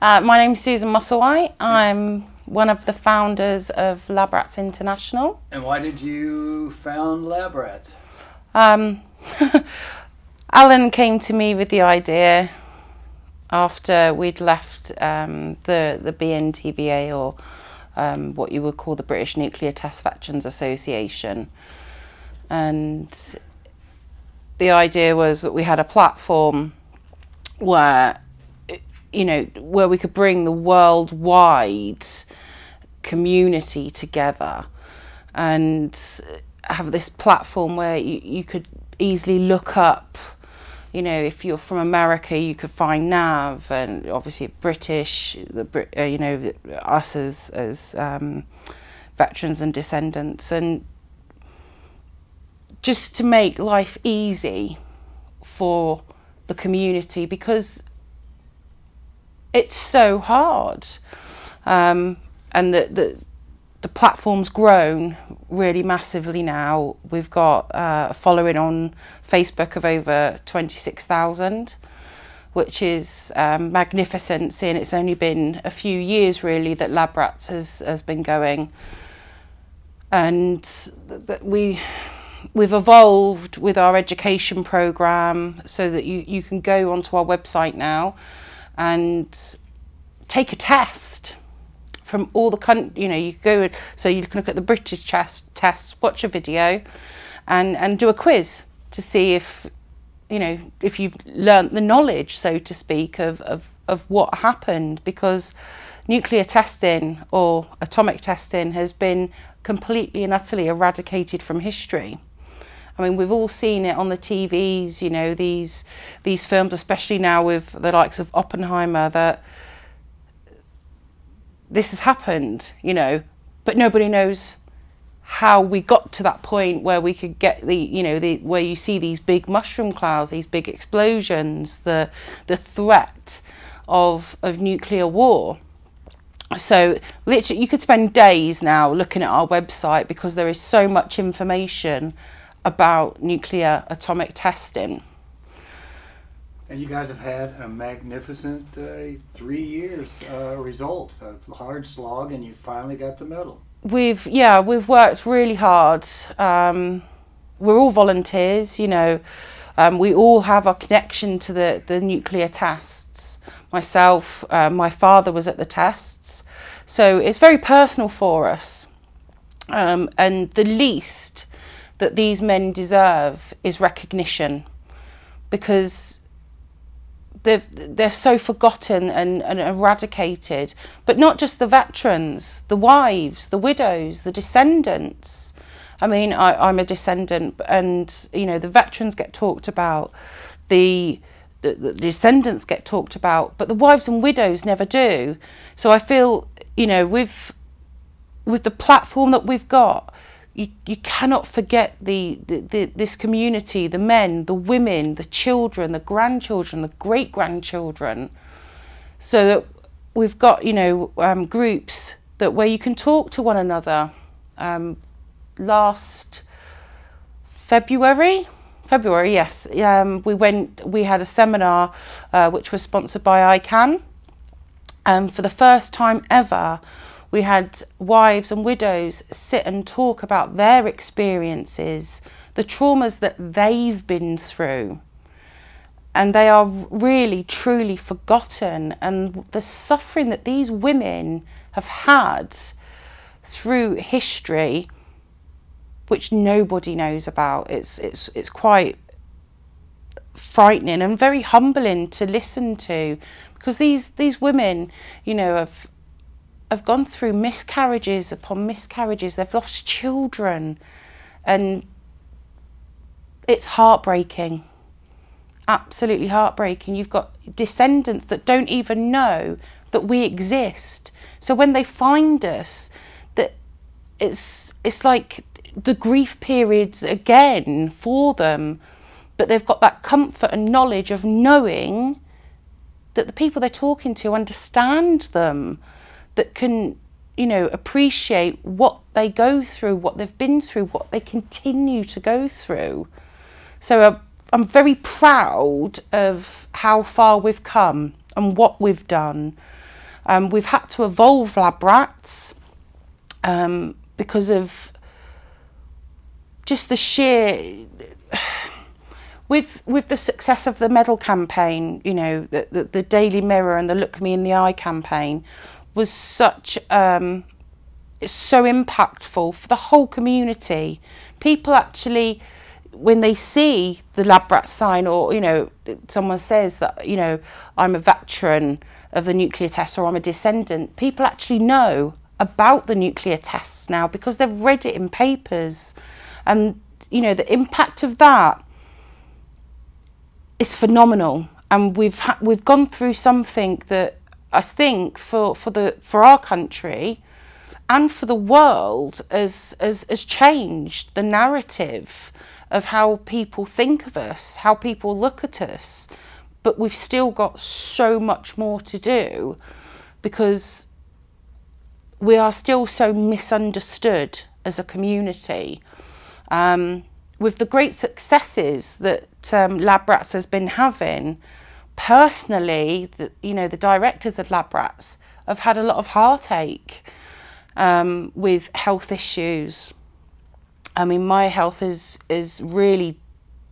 My name's Susan Musselwhite. I'm one of the founders of Lab Rats International. And why did you found Lab Rats? Alan came to me with the idea after we'd left the BNTVA, or what you would call the British Nuclear Test Veterans Association. And the idea was that we had a platform where, where we could bring the worldwide community together and have this platform where you could easily look up, if you're from America, you could find NAAV, and obviously British, us as veterans and descendants, and just to make life easy for the community, because it's so hard, and the platform's grown really massively now. We've got a following on Facebook of over 26,000, which is magnificent, seeing it's only been a few years really that Lab Rats has been going. And that we've evolved with our education program so that you can go onto our website now and take a test from all the country. You go, so you can look at the British tests, watch a video, and do a quiz to see if you've learnt the knowledge, so to speak, of what happened, because nuclear testing or atomic testing has been completely and utterly eradicated from history. I mean, we've all seen it on the TVs, these films, especially now with the likes of Oppenheimer, that this has happened, but nobody knows how we got to that point where we could get where you see these big mushroom clouds, these big explosions, the threat of nuclear war. So literally you could spend days now looking at our website, because there is so much information about nuclear atomic testing. And you guys have had a magnificent 3 years results, a hard slog, and you finally got the medal. We've worked really hard. We're all volunteers, we all have a connection to the nuclear tests. Myself, my father was at the tests, so it's very personal for us. And the least that these men deserve is recognition, because they're so forgotten and eradicated. But not just the veterans, the wives, the widows, the descendants. I mean, I'm a descendant, and the veterans get talked about, the descendants get talked about, but the wives and widows never do. So I feel, with the platform that we've got, you cannot forget this community, the men, the women, the children, the grandchildren, the great-grandchildren. So that we've got, groups where you can talk to one another. Last February, yes, we had a seminar which was sponsored by ICANN, and for the first time ever, we had wives and widows sit and talk about their experiences, the traumas that they've been through. And they are really, truly forgotten. And the suffering that these women have had through history, which nobody knows about, it's quite frightening and very humbling to listen to, because these women, have gone through miscarriages upon miscarriages. They've lost children, and it's heartbreaking, absolutely heartbreaking. You've got descendants that don't even know that we exist. So when they find us, that it's like the grief periods again for them, but they've got that comfort and knowledge of knowing that the people they're talking to understand them, that can, appreciate what they go through, what they've been through, what they continue to go through. So I'm very proud of how far we've come and what we've done. We've had to evolve lab rats because of just the sheer... With the success of the medal campaign, you know, the Daily Mirror and the Look Me in the Eye campaign was such... it's so impactful for the whole community. People actually, when they see the lab rat sign, or, you know, someone says that, you know, I'm a veteran of the nuclear tests or I'm a descendant, people actually know about the nuclear tests now because they've read it in papers. And, you know, the impact of that is phenomenal. And we've gone through something that I think for our country and for the world has changed the narrative of how people think of us, how people look at us. But we've still got so much more to do because we are still so misunderstood as a community. With the great successes that Lab Rats has been having, personally, you know, the directors of Lab Rats have had a lot of heartache with health issues. I mean, my health is really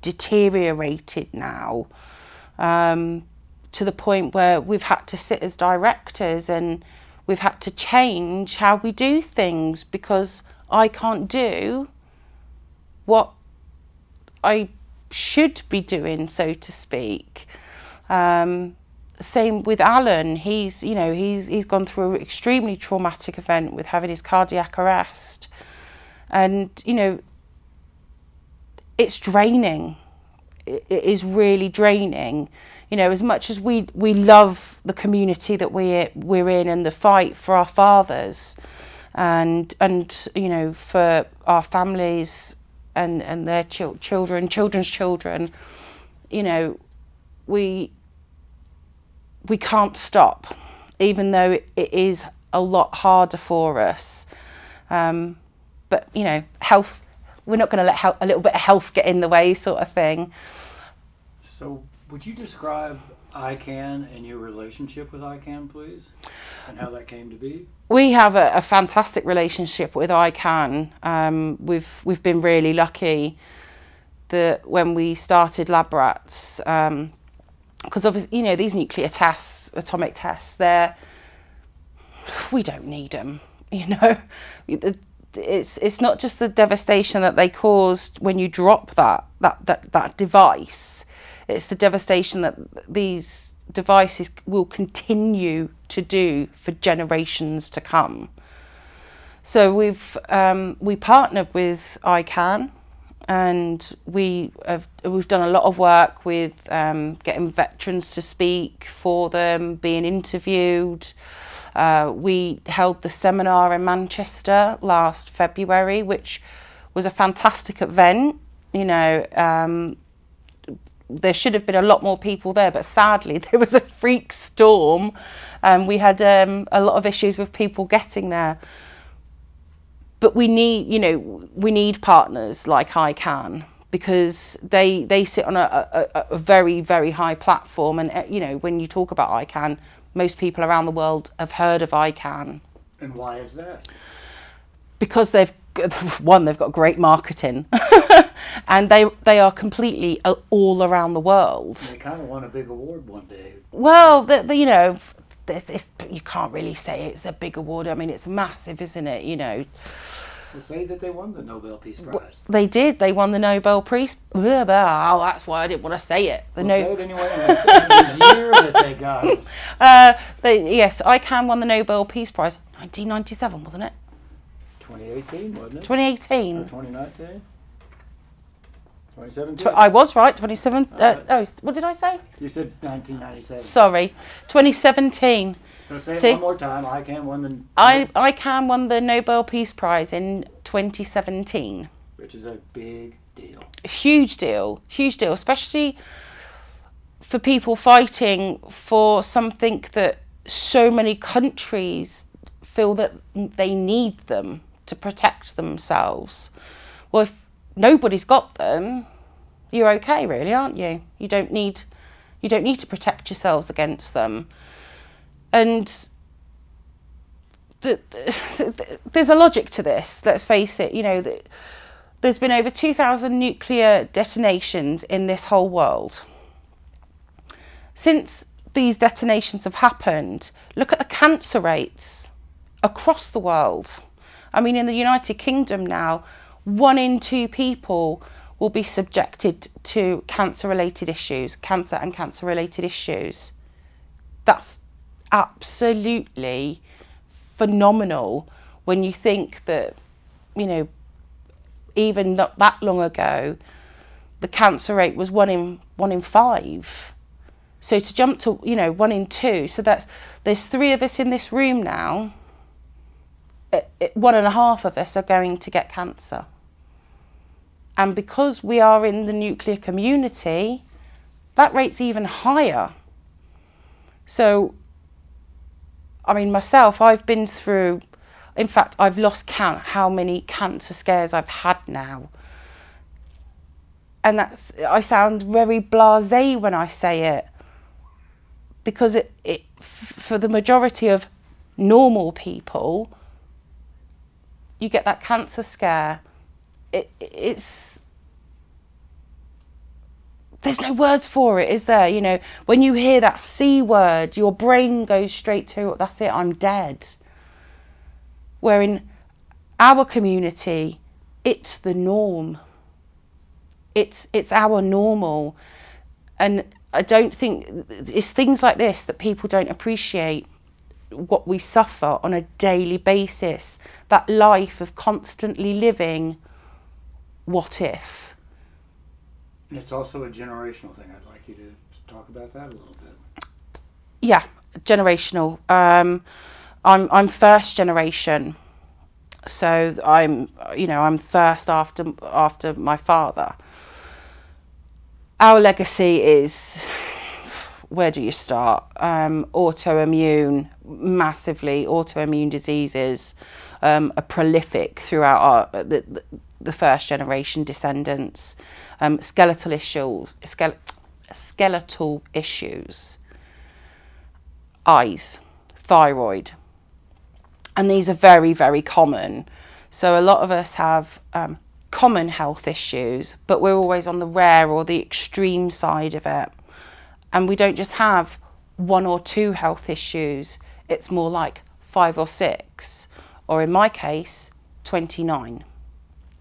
deteriorated now, to the point where we've had to sit as directors and we've had to change how we do things because I can't do what I should be doing, so to speak. Same with Alan. He's gone through an extremely traumatic event with having his cardiac arrest, and you know, it's draining. It is really draining. You know, as much as we love the community that we're in and the fight for our fathers, and you know, for our families and their children's children, you know, we can't stop, even though it is a lot harder for us. But you know, health, we're not going to let a little bit of health get in the way, sort of thing. So would you describe ICANN and your relationship with ICANN, please, and how that came to be? We have a fantastic relationship with ICANN. We've been really lucky that when we started Lab Rats, because obviously, you know, these nuclear tests, atomic tests, we don't need them. You know, it's not just the devastation that they caused when you drop that device. It's the devastation that these devices will continue to do for generations to come. So we partnered with ICANN, and we've done a lot of work with getting veterans to speak for them, being interviewed. We held the seminar in Manchester last February, which was a fantastic event. You know, there should have been a lot more people there, but sadly there was a freak storm and we had a lot of issues with people getting there. But we need partners like ICANN, because they sit on a very, very high platform. And you know, when you talk about ICANN, most people around the world have heard of ICANN. And why is that? Because they've got great marketing, and they are completely all around the world. They kind of won a big award one day. Well, you know, you can't really say it's a big award. I mean, it's massive, isn't it? You know. Well, say that they won the Nobel Peace Prize. They did. They won the Nobel Peace. Oh, that's why I didn't want to say it. Say it anyway. The year that they got it. Yes, ICANN won the Nobel Peace Prize. 1997, wasn't it? 2018, wasn't it? 2018. Or 2019? 2017? I was right, 27. Oh, what did I say? You said 1997. Sorry, 2017. So say it one more time. ICANN won the Nobel Peace Prize in 2017. Which is a big deal. Huge deal, especially for people fighting for something that so many countries feel that they need them to protect themselves. Well, if nobody's got them, you're okay, really, aren't you? You don't need to protect yourselves against them. And there's a logic to this, let's face it. You know, there's been over 2,000 nuclear detonations in this whole world. Since these detonations have happened, look at the cancer rates across the world. I mean, in the United Kingdom now, 1 in 2 people will be subjected to cancer-related issues, cancer and cancer-related issues. That's absolutely phenomenal when you think that, you know, even not that long ago, the cancer rate was 1 in 5. So to jump to, you know, 1 in 2, so there's 3 of us in this room now. 1.5 of us are going to get cancer. And because we are in the nuclear community, that rate's even higher. So, I mean, myself, I've been through, in fact, I've lost count how many cancer scares I've had now. And I sound very blasé when I say it, because for the majority of normal people, you get that cancer scare. There's no words for it, is there? You know, when you hear that C word, your brain goes straight to, that's it, I'm dead. Where in our community, it's the norm. It's our normal. And I don't think, it's things like this that people don't appreciate, what we suffer on a daily basis. That life of constantly living, what if? And it's also a generational thing. I'd like you to talk about that a little bit. Yeah, generational. I'm first generation, so I'm first after my father. Our legacy is, where do you start? Autoimmune, massively autoimmune diseases are prolific throughout the first generation descendants. Skeletal issues, eyes, thyroid, and these are very, very common. So a lot of us have common health issues, but we're always on the rare or the extreme side of it. And we don't just have 1 or 2 health issues, it's more like 5 or 6, or in my case, 29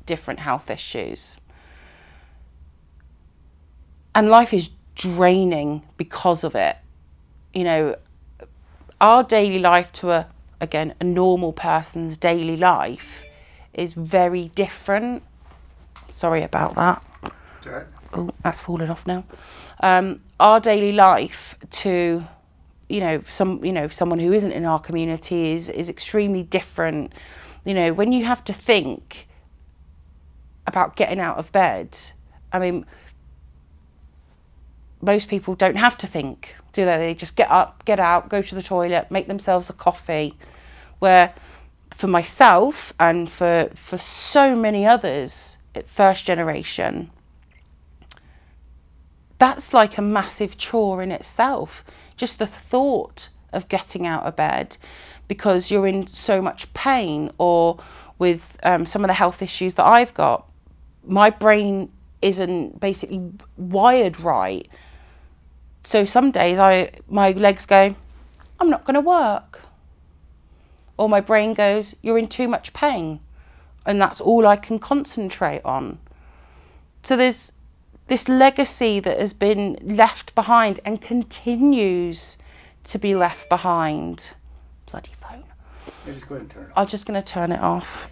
different health issues. And life is draining because of it. You know, our daily life to a normal person's daily life is very different. Sorry about that. Right. Oh, that's fallen off now. Our daily life to, someone who isn't in our community is extremely different. You know, when you have to think about getting out of bed, I mean, most people don't have to think, do they? They just get up, get out, go to the toilet, make themselves a coffee. Where for myself and for so many others, first generation, that's like a massive chore in itself. Just the thought of getting out of bed because you're in so much pain, or with some of the health issues that I've got, my brain isn't basically wired right. So some days my legs go, I'm not going to work. Or my brain goes, you're in too much pain. And that's all I can concentrate on. So there's this legacy that has been left behind and continues to be left behind. Bloody phone. Just go ahead and turn it off. I'm just going to turn it off.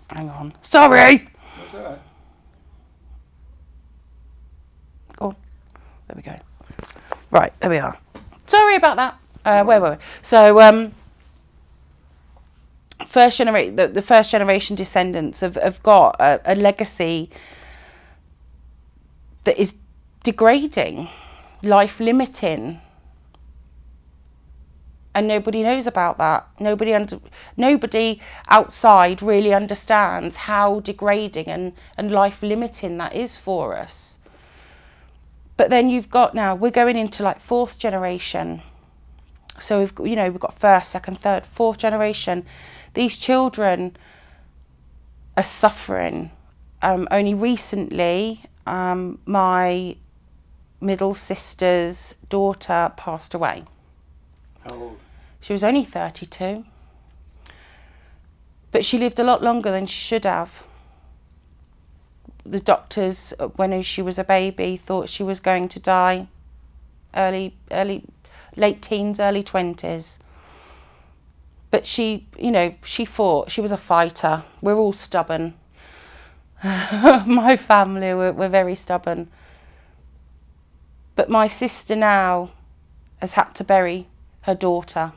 Hang on. Sorry! That's all right. Go on. There we go. Right, there we are. Sorry about that. Where were we? So, the first generation descendants have got a legacy that is degrading, life limiting, and nobody knows about that. Nobody outside really understands how degrading and life limiting that is for us. But then you've got now, we're going into like 4th generation. So we've got first, second, third, fourth generation. These children are suffering. Only recently, my middle sister's daughter passed away. How old? She was only 32. But she lived a lot longer than she should have. The doctors, when she was a baby, thought she was going to die late teens, early 20s. But she fought. She was a fighter. We're all stubborn. My family, we're very stubborn. But my sister now has had to bury her daughter.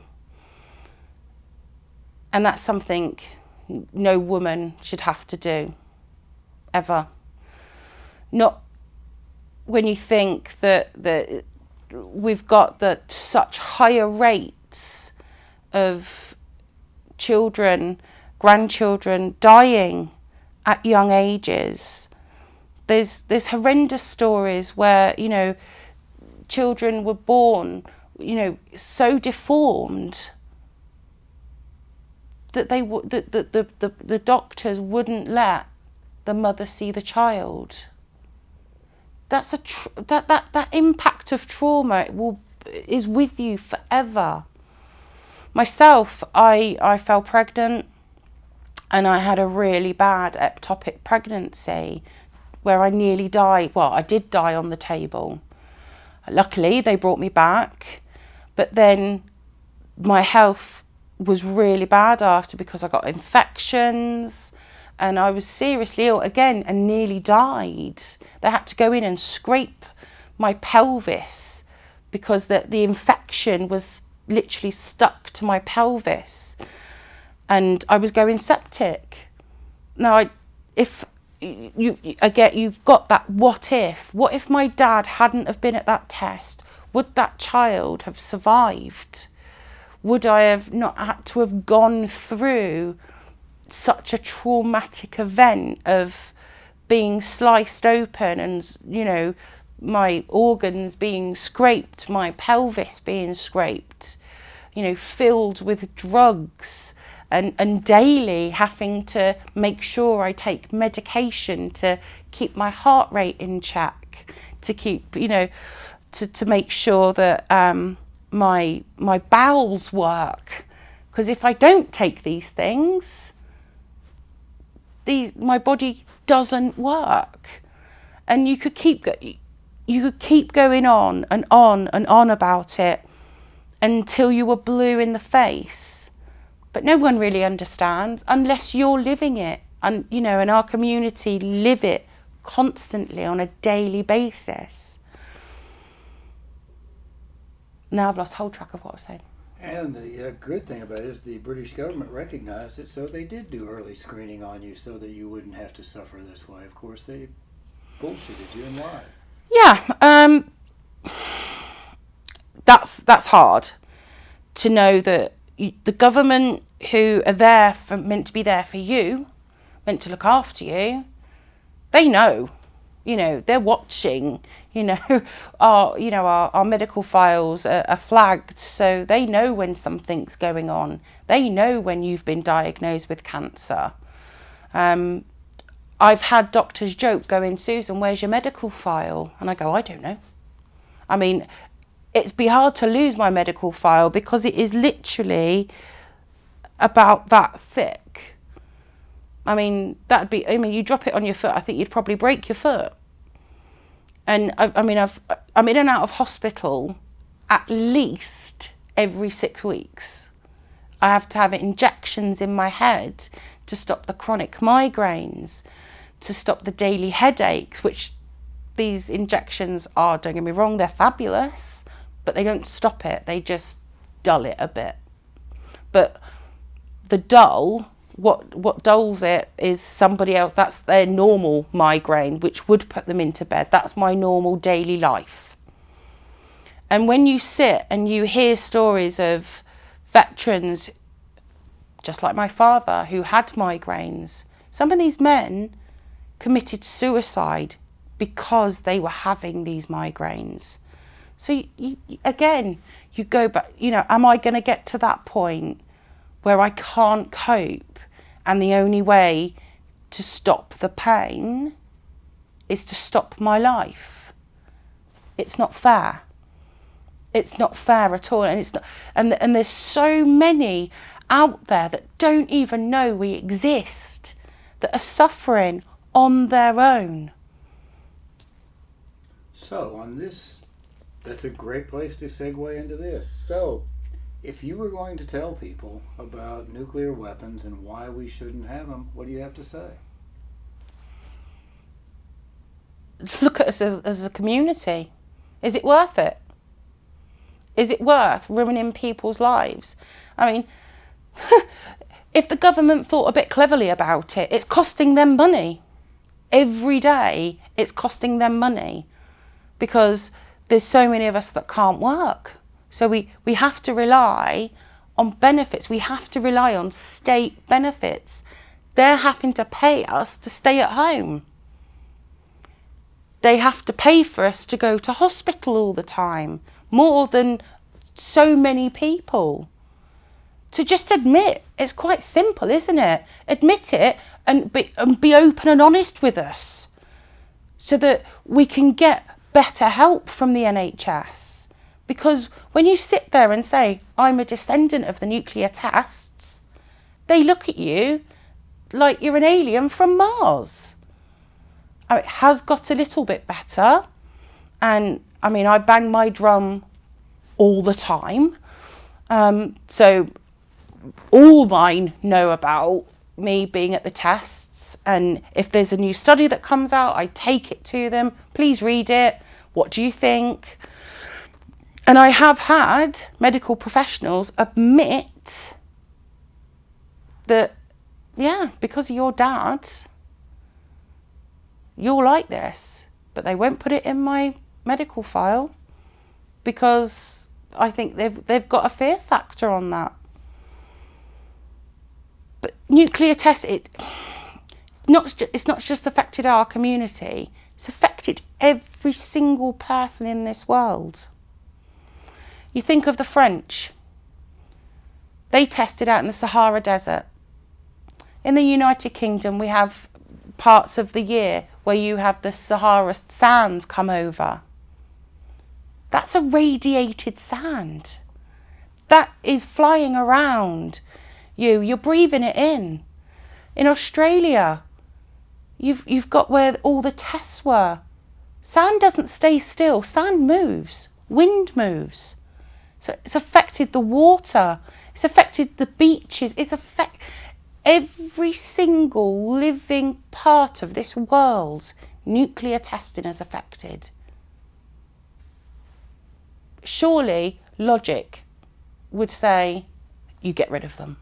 And that's something no woman should have to do, ever. Not when you think that we've got such higher rates of children, grandchildren dying at young ages. There's horrendous stories where, children were born, so deformed that the doctors wouldn't let the mother see the child. That's that impact of trauma is with you forever. Myself, I fell pregnant, and I had a really bad ectopic pregnancy where I nearly died. Well, I did die on the table. Luckily, they brought me back, but then my health was really bad after, because I got infections and I was seriously ill again and nearly died. They had to go in and scrape my pelvis because the infection was literally stuck to my pelvis, and I was going septic. Now, if you've got that what if my dad hadn't have been at that test, would that child have survived? Would I have not had to have gone through such a traumatic event of being sliced open and, my organs being scraped, my pelvis being scraped, filled with drugs, and daily having to make sure I take medication to keep my heart rate in check, to keep, to make sure that my bowels work, because if I don't take these things, my body doesn't work. And you could keep going on and on and on about it until you were blue in the face. But no one really understands unless you're living it, and in our community live it constantly on a daily basis. Now I've lost whole track of what I was saying. And the good thing about it is the British government recognized it, so they did do early screening on you so that you wouldn't have to suffer this way. Of course, they bullshitted you and lied. Yeah, that's hard to know that the government, who are meant to be there for you, meant to look after you, they know. They're watching, our medical files are flagged, so they know when something's going on. They know when you've been diagnosed with cancer. I've had doctors joke, going, "Susan, where's your medical file?" And I go, "I don't know." I mean, it'd be hard to lose my medical file because it is literally about that thick. I mean, you drop it on your foot, I think you'd probably break your foot. And I'm in and out of hospital at least every 6 weeks. I have to have injections in my head to stop the chronic migraines, to stop the daily headaches, which these injections are, don't get me wrong, they're fabulous, but they don't stop it, they just dull it a bit. But the dull, what dulls it is somebody else. That's their normal migraine, which would put them into bed. That's my normal daily life. And when you sit and you hear stories of veterans, just like my father, who had migraines, some of these men committed suicide because they were having these migraines. So again, you go back, you know, am I going to get to that point where I can't cope and the only way to stop the pain is to stop my life? It's not fair. It's not fair at all. And it's not, and there's so many out there that don't even know we exist, that are suffering on their own. So on this, that's a great place to segue into this. So if you were going to tell people about nuclear weapons and why we shouldn't have them, what do you have to say? Look at us as a community. Is it worth it? Is it worth ruining people's lives? I mean, if the government thought a bit cleverly about it, it's costing them money. Every day it's costing them money because there's so many of us that can't work. So we have to rely on benefits. We have to rely on state benefits. They're having to pay us to stay at home. They have to pay for us to go to hospital all the time, more than so many people. To just admit, it's quite simple, isn't it? Admit it and be open and honest with us so that we can get better help from the NHS. Because when you sit there and say, I'm a descendant of the nuclear tests, they look at you like you're an alien from Mars. It has got a little bit better. And I mean, I bang my drum all the time. So all mine know about me being at the tests, and if there's a new study that comes out, I take it to them. Please read it. What do you think? And I have had medical professionals admit that, yeah, because of your dad, you're like this, but they won't put it in my medical file because I think they've got a fear factor on that. But nuclear tests, it's not just affected our community, it's affected every single person in this world. You think of the French. They tested out in the Sahara Desert. In the United Kingdom, we have parts of the year where you have the Sahara sands come over. That's a radiated sand. That is flying around you. You're breathing it in. In Australia, you've got where all the tests were. Sand doesn't stay still. Sand moves. Wind moves. So it's affected the water. It's affected the beaches. It's affected every single living part of this world. Nuclear testing has affected. Surely logic would say you get rid of them.